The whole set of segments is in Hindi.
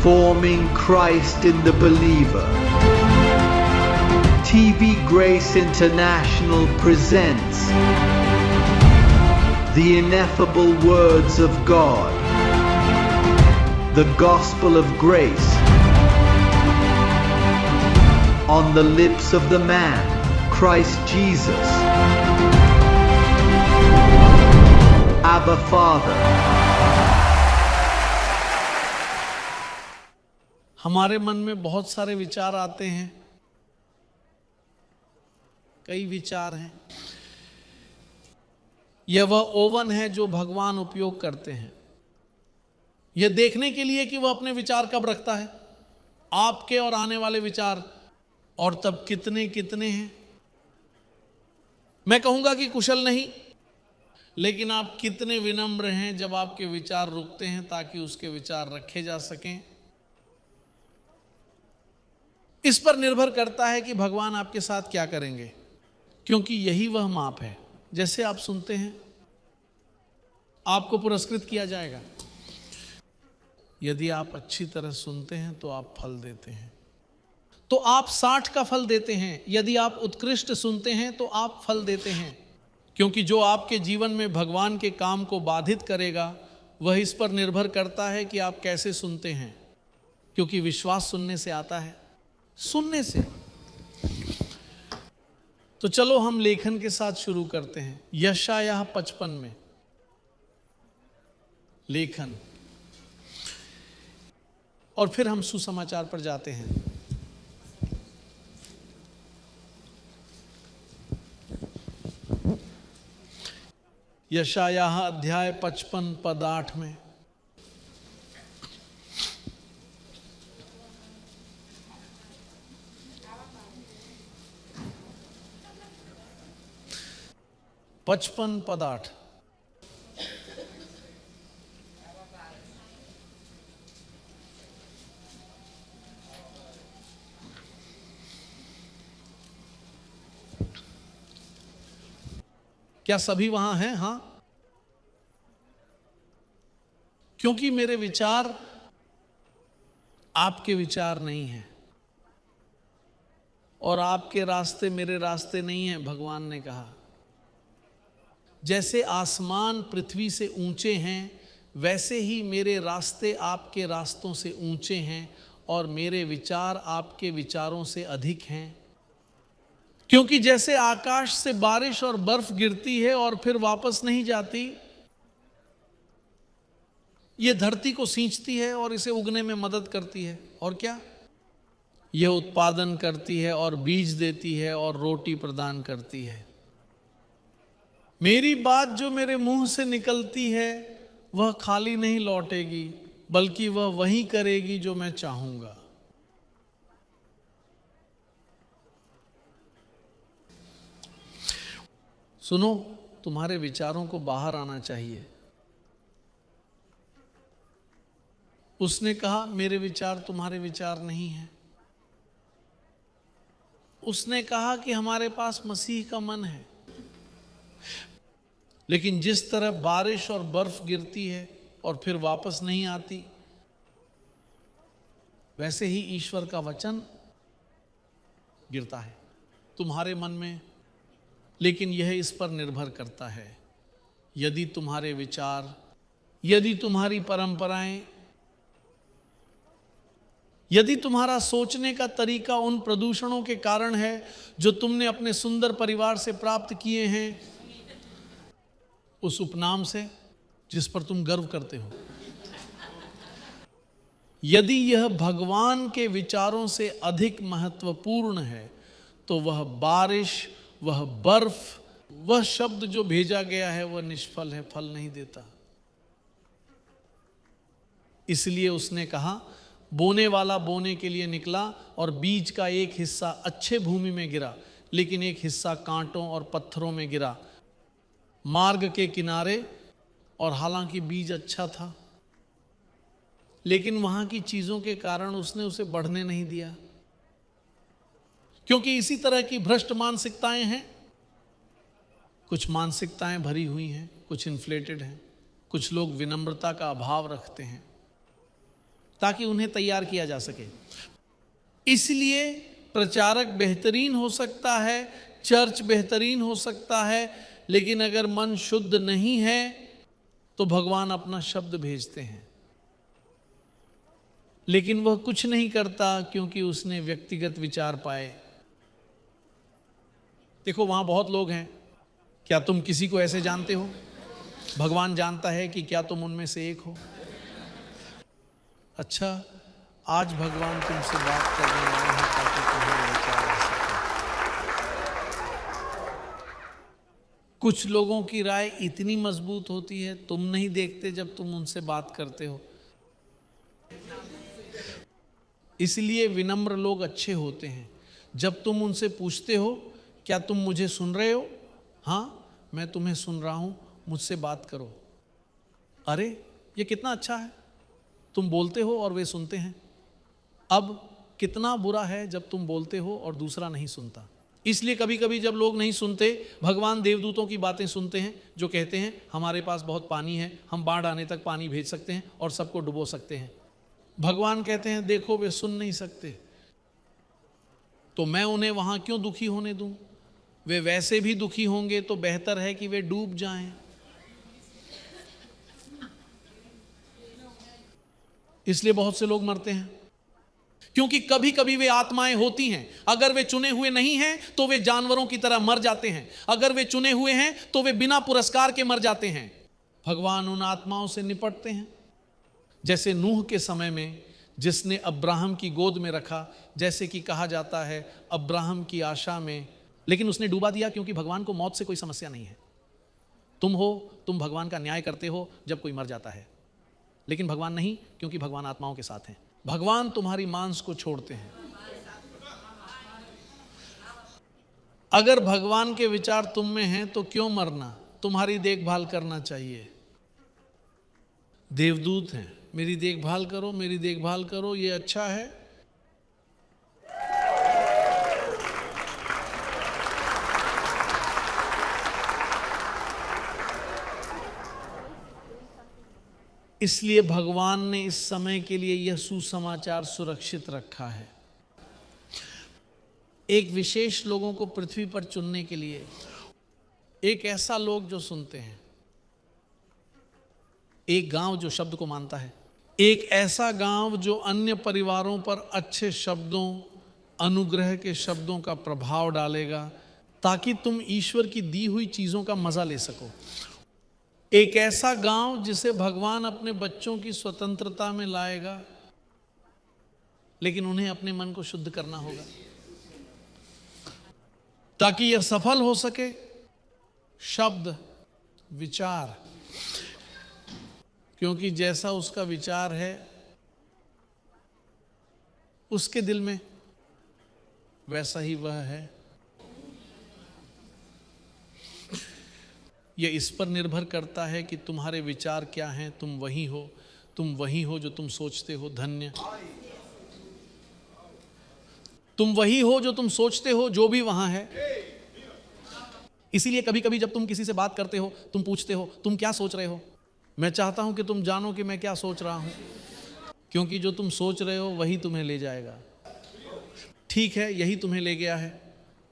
Forming Christ in the believer. TV Grace International presents the ineffable words of God, the gospel of grace, on the lips of the man, Christ Jesus. Abba Father. हमारे मन में बहुत सारे विचार आते हैं, कई विचार हैं। यह वह ओवन है जो भगवान उपयोग करते हैं, यह देखने के लिए कि वह अपने विचार कब रखता है, आपके और आने वाले विचार, और तब कितने कितने हैं। मैं कहूंगा कि कुशल नहीं, लेकिन आप कितने विनम्र हैं जब आपके विचार रुकते हैं ताकि उसके विचार रखे जा सकें। इस पर निर्भर करता है कि भगवान आपके साथ क्या करेंगे, क्योंकि यही वह माप है। जैसे आप सुनते हैं, आपको पुरस्कृत किया जाएगा। यदि आप अच्छी तरह सुनते हैं तो आप फल देते हैं, तो आप 60 का फल देते हैं। यदि आप उत्कृष्ट सुनते हैं तो आप फल देते हैं, क्योंकि जो आपके जीवन में भगवान के काम को बाधित करेगा वह इस पर निर्भर करता है कि आप कैसे सुनते हैं, क्योंकि विश्वास सुनने से आता है, सुनने से। तो चलो हम लेखन के साथ शुरू करते हैं। यशायाह 55 में लेखन, और फिर हम सुसमाचार पर जाते हैं। यशायाह अध्याय 55 पद 8 में, पचपन पद 8। क्या सभी वहां हैं? हां। क्योंकि मेरे विचार आपके विचार नहीं हैं, और आपके रास्ते मेरे रास्ते नहीं हैं। भगवान ने कहा, जैसे आसमान पृथ्वी से ऊंचे हैं, वैसे ही मेरे रास्ते आपके रास्तों से ऊंचे हैं, और मेरे विचार आपके विचारों से अधिक हैं। क्योंकि जैसे आकाश से बारिश और बर्फ गिरती है और फिर वापस नहीं जाती, यह धरती को सींचती है और इसे उगने में मदद करती है, और क्या, यह उत्पादन करती है और बीज देती है और रोटी प्रदान करती है। मेरी बात जो मेरे मुंह से निकलती है वह खाली नहीं लौटेगी, बल्कि वह वही करेगी जो मैं चाहूंगा। सुनो, तुम्हारे विचारों को बाहर आना चाहिए। उसने कहा, मेरे विचार तुम्हारे विचार नहीं हैं। उसने कहा कि हमारे पास मसीह का मन है। लेकिन जिस तरह बारिश और बर्फ गिरती है और फिर वापस नहीं आती, वैसे ही ईश्वर का वचन गिरता है तुम्हारे मन में। लेकिन यह इस पर निर्भर करता है, यदि तुम्हारे विचार, यदि तुम्हारी परंपराएं, यदि तुम्हारा सोचने का तरीका उन प्रदूषणों के कारण है जो तुमने अपने सुंदर परिवार से प्राप्त किए हैं, उस उपनाम से जिस पर तुम गर्व करते हो, यदि यह भगवान के विचारों से अधिक महत्वपूर्ण है, तो वह बारिश, वह बर्फ, वह शब्द जो भेजा गया है वह निष्फल है, फल नहीं देता। इसलिए उसने कहा, बोने वाला बोने के लिए निकला, और बीज का एक हिस्सा अच्छे भूमि में गिरा, लेकिन एक हिस्सा कांटों और पत्थरों में गिरा, मार्ग के किनारे। और हालांकि बीज अच्छा था, लेकिन वहां की चीजों के कारण उसने उसे बढ़ने नहीं दिया, क्योंकि इसी तरह की भ्रष्ट मानसिकताएं हैं। कुछ मानसिकताएं भरी हुई हैं, कुछ इन्फ्लेटेड हैं, कुछ लोग विनम्रता का अभाव रखते हैं, ताकि उन्हें तैयार किया जा सके। इसलिए प्रचारक बेहतरीन हो सकता है, चर्च बेहतरीन हो सकता है, लेकिन अगर मन शुद्ध नहीं है तो भगवान अपना शब्द भेजते हैं, लेकिन वह कुछ नहीं करता क्योंकि उसने व्यक्तिगत विचार पाए। देखो वहां बहुत लोग हैं, क्या तुम किसी को ऐसे जानते हो? भगवान जानता है कि क्या तुम उनमें से एक हो। अच्छा, आज भगवान तुमसे बात करने वाले हैं ताकि तुम्हारे विचार आ सके। कुछ लोगों की राय इतनी मजबूत होती है, तुम नहीं देखते जब तुम उनसे बात करते हो। इसलिए विनम्र लोग अच्छे होते हैं। जब तुम उनसे पूछते हो, क्या तुम मुझे सुन रहे हो? हाँ, मैं तुम्हें सुन रहा हूं, मुझसे बात करो। अरे ये कितना अच्छा है, तुम बोलते हो और वे सुनते हैं। अब कितना बुरा है जब तुम बोलते हो और दूसरा नहीं सुनता। इसलिए कभी कभी जब लोग नहीं सुनते, भगवान देवदूतों की बातें सुनते हैं जो कहते हैं हमारे पास बहुत पानी है, हम बाढ़ आने तक पानी भेज सकते हैं और सबको डुबो सकते हैं। भगवान कहते हैं देखो वे सुन नहीं सकते, तो मैं उन्हें वहां क्यों दुखी होने दूं? वे वैसे भी दुखी होंगे तो बेहतर है कि वे डूब जाएं। इसलिए बहुत से लोग मरते हैं, क्योंकि कभी कभी वे आत्माएं होती हैं, अगर वे चुने हुए नहीं हैं तो वे जानवरों की तरह मर जाते हैं, अगर वे चुने हुए हैं तो वे बिना पुरस्कार के मर जाते हैं। भगवान उन आत्माओं से निपटते हैं, जैसे नूह के समय में जिसने अब्राहम की गोद में रखा, जैसे कि कहा जाता है अब्राहम की आशा में, लेकिन उसने डूबा दिया क्योंकि भगवान को मौत से कोई समस्या नहीं है। तुम भगवान का न्याय करते हो जब कोई मर जाता है, लेकिन भगवान नहीं, क्योंकि भगवान आत्माओं के साथ हैं। भगवान तुम्हारी मांस को छोड़ते हैं। अगर भगवान के विचार तुम में हैं तो क्यों मरना? तुम्हारी देखभाल करना चाहिए। देवदूत हैं, मेरी देखभाल करो, मेरी देखभाल करो, ये अच्छा है। इसलिए भगवान ने इस समय के लिए यह सुसमाचार सुरक्षित रखा है, एक विशेष लोगों को पृथ्वी पर चुनने के लिए। एक ऐसा लोग जो सुनते हैं, एक गांव जो शब्द को मानता है, एक ऐसा गांव जो अन्य परिवारों पर अच्छे शब्दों, अनुग्रह के शब्दों का प्रभाव डालेगा ताकि तुम ईश्वर की दी हुई चीजों का मजा ले सको। एक ऐसा गांव जिसे भगवान अपने बच्चों की स्वतंत्रता में लाएगा, लेकिन उन्हें अपने मन को शुद्ध करना होगा ताकि यह सफल हो सके। शब्द, विचार, क्योंकि जैसा उसका विचार है उसके दिल में, वैसा ही वह है। यह इस पर निर्भर करता है कि तुम्हारे विचार क्या हैं। तुम वही हो जो तुम सोचते हो। धन्य तुम वही हो जो तुम सोचते हो, जो भी वहां है। इसीलिए कभी कभी जब तुम किसी से बात करते हो, तुम पूछते हो तुम क्या सोच रहे हो। मैं चाहता हूं कि तुम जानो कि मैं क्या सोच रहा हूं, क्योंकि जो तुम सोच रहे हो वही तुम्हें ले जाएगा। ठीक है, यही तुम्हें ले गया है।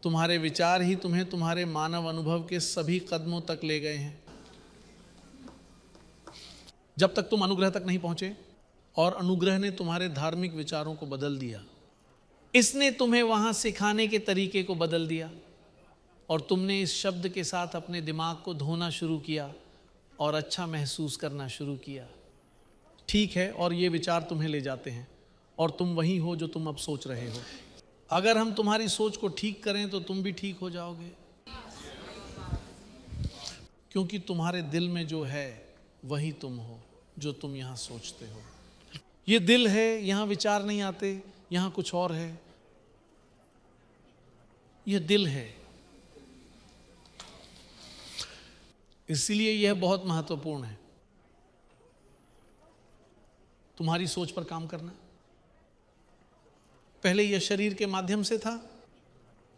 तुम्हारे विचार ही तुम्हें तुम्हारे मानव अनुभव के सभी कदमों तक ले गए हैं। जब तक तुम अनुग्रह तक नहीं पहुंचे, और अनुग्रह ने तुम्हारे धार्मिक विचारों को बदल दिया। इसने तुम्हें वहां सिखाने के तरीके को बदल दिया, और तुमने इस शब्द के साथ अपने दिमाग को धोना शुरू किया और अच्छा महसूस करना शुरू किया। ठीक है, और ये विचार तुम्हें ले जाते हैं, और तुम वही हो जो तुम अब सोच रहे हो। अगर हम तुम्हारी सोच को ठीक करें तो तुम भी ठीक हो जाओगे, क्योंकि तुम्हारे दिल में जो है वही तुम हो जो तुम यहां सोचते हो। ये दिल है, यहां विचार नहीं आते, यहां कुछ और है। यह दिल है। इसलिए यह बहुत महत्वपूर्ण है, तुम्हारी सोच पर काम करना। पहले यह शरीर के माध्यम से था।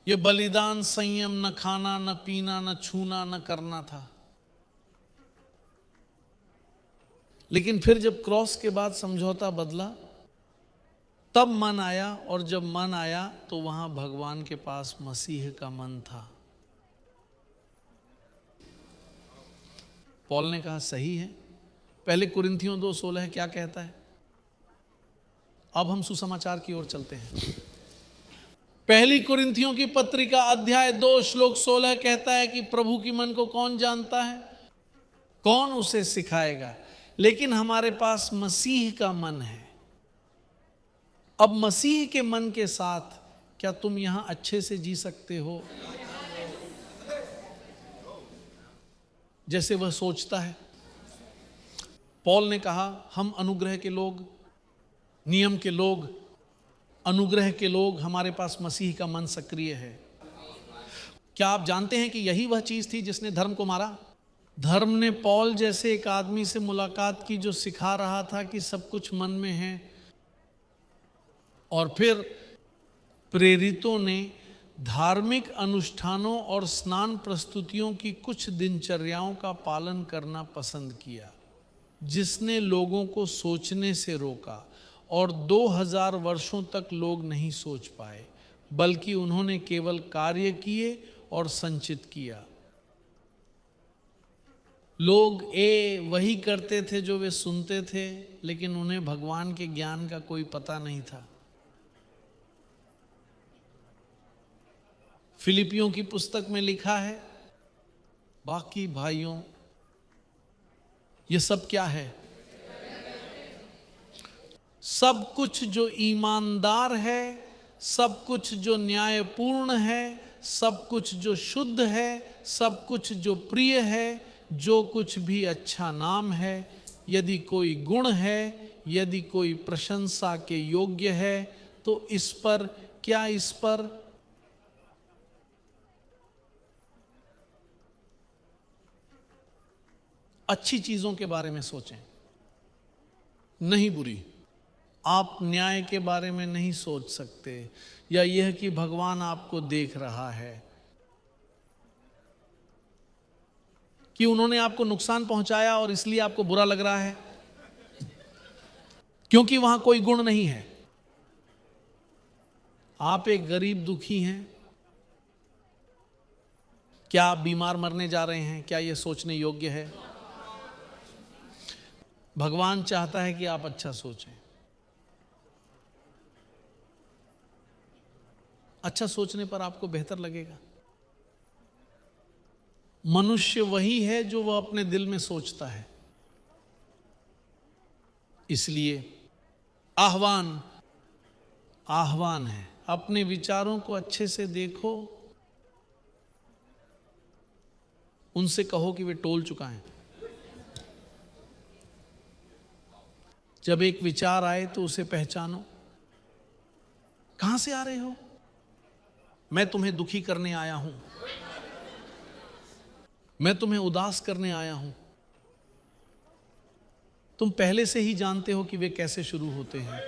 यह बलिदान, संयम, न खाना, न पीना, न छूना, न करना था। लेकिन फिर जब क्रॉस के बाद समझौता बदला, तब मन आया, और जब मन आया तो वहां भगवान के पास मसीह का मन था। पौल ने कहा सही है। पहले कुरिन्थियों 2:16 क्या कहता है? अब हम सुसमाचार की ओर चलते हैं। पहली कुरिन्थियों की पत्रिका अध्याय 2 श्लोक 16 कहता है कि प्रभु की मन को कौन जानता है, कौन उसे सिखाएगा, लेकिन हमारे पास मसीह का मन है। अब मसीह के मन के साथ क्या तुम यहां अच्छे से जी सकते हो जैसे वह सोचता है? पौल ने कहा हम अनुग्रह के लोग, नियम के लोग, अनुग्रह के लोग, हमारे पास मसीह का मन सक्रिय है। क्या आप जानते हैं कि यही वह चीज थी जिसने धर्म को मारा? धर्म ने पौल जैसे एक आदमी से मुलाकात की जो सिखा रहा था कि सब कुछ मन में है, और फिर प्रेरितों ने धार्मिक अनुष्ठानों और स्नान प्रस्तुतियों की कुछ दिनचर्याओं का पालन करना पसंद किया, जिसने लोगों को सोचने से रोका, और 2000 वर्षों तक लोग नहीं सोच पाए, बल्कि उन्होंने केवल कार्य किए और संचित किया। लोग वही करते थे जो वे सुनते थे, लेकिन उन्हें भगवान के ज्ञान का कोई पता नहीं था। फिलिपियों की पुस्तक में लिखा है, बाकी भाइयों ये सब क्या है? सब कुछ जो ईमानदार है, सब कुछ जो न्यायपूर्ण है, सब कुछ जो शुद्ध है, सब कुछ जो प्रिय है, जो कुछ भी अच्छा नाम है, यदि कोई गुण है, यदि कोई प्रशंसा के योग्य है, तो इस पर अच्छी चीजों के बारे में सोचें, नहीं बुरी। आप न्याय के बारे में नहीं सोच सकते, या यह कि भगवान आपको देख रहा है, कि उन्होंने आपको नुकसान पहुंचाया और इसलिए आपको बुरा लग रहा है, क्योंकि वहां कोई गुण नहीं है। आप एक गरीब दुखी हैं, क्या आप बीमार मरने जा रहे हैं? क्या यह सोचने योग्य है? भगवान चाहता है कि आप अच्छा सोचें। अच्छा सोचने पर आपको बेहतर लगेगा। मनुष्य वही है जो वह अपने दिल में सोचता है। इसलिए आह्वान है, अपने विचारों को अच्छे से देखो, उनसे कहो कि वे टोल चुका है। जब एक विचार आए तो उसे पहचानो, कहां से आ रहे हो? मैं तुम्हें दुखी करने आया हूं, मैं तुम्हें उदास करने आया हूं। तुम पहले से ही जानते हो कि वे कैसे शुरू होते हैं।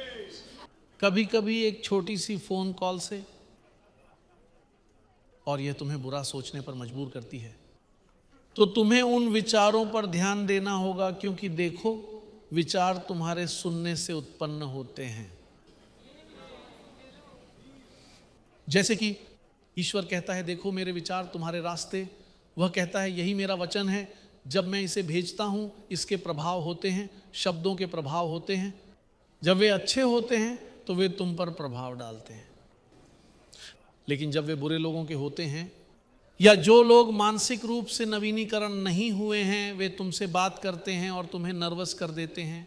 कभी कभी एक छोटी सी फोन कॉल से, और यह तुम्हें बुरा सोचने पर मजबूर करती है। तो तुम्हें उन विचारों पर ध्यान देना होगा, क्योंकि देखो, विचार तुम्हारे सुनने से उत्पन्न होते हैं। जैसे कि ईश्वर कहता है, देखो मेरे विचार तुम्हारे रास्ते। वह कहता है, यही मेरा वचन है, जब मैं इसे भेजता हूं इसके प्रभाव होते हैं, शब्दों के प्रभाव होते हैं। जब वे अच्छे होते हैं तो वे तुम पर प्रभाव डालते हैं, लेकिन जब वे बुरे लोगों के होते हैं, या जो लोग मानसिक रूप से नवीनीकरण नहीं हुए हैं, वे तुमसे बात करते हैं और तुम्हें नर्वस कर देते हैं।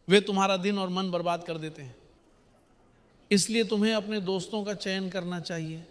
वे तुम्हारा दिन और मन बर्बाद कर देते हैं। इसलिए तुम्हें अपने दोस्तों का चयन करना चाहिए।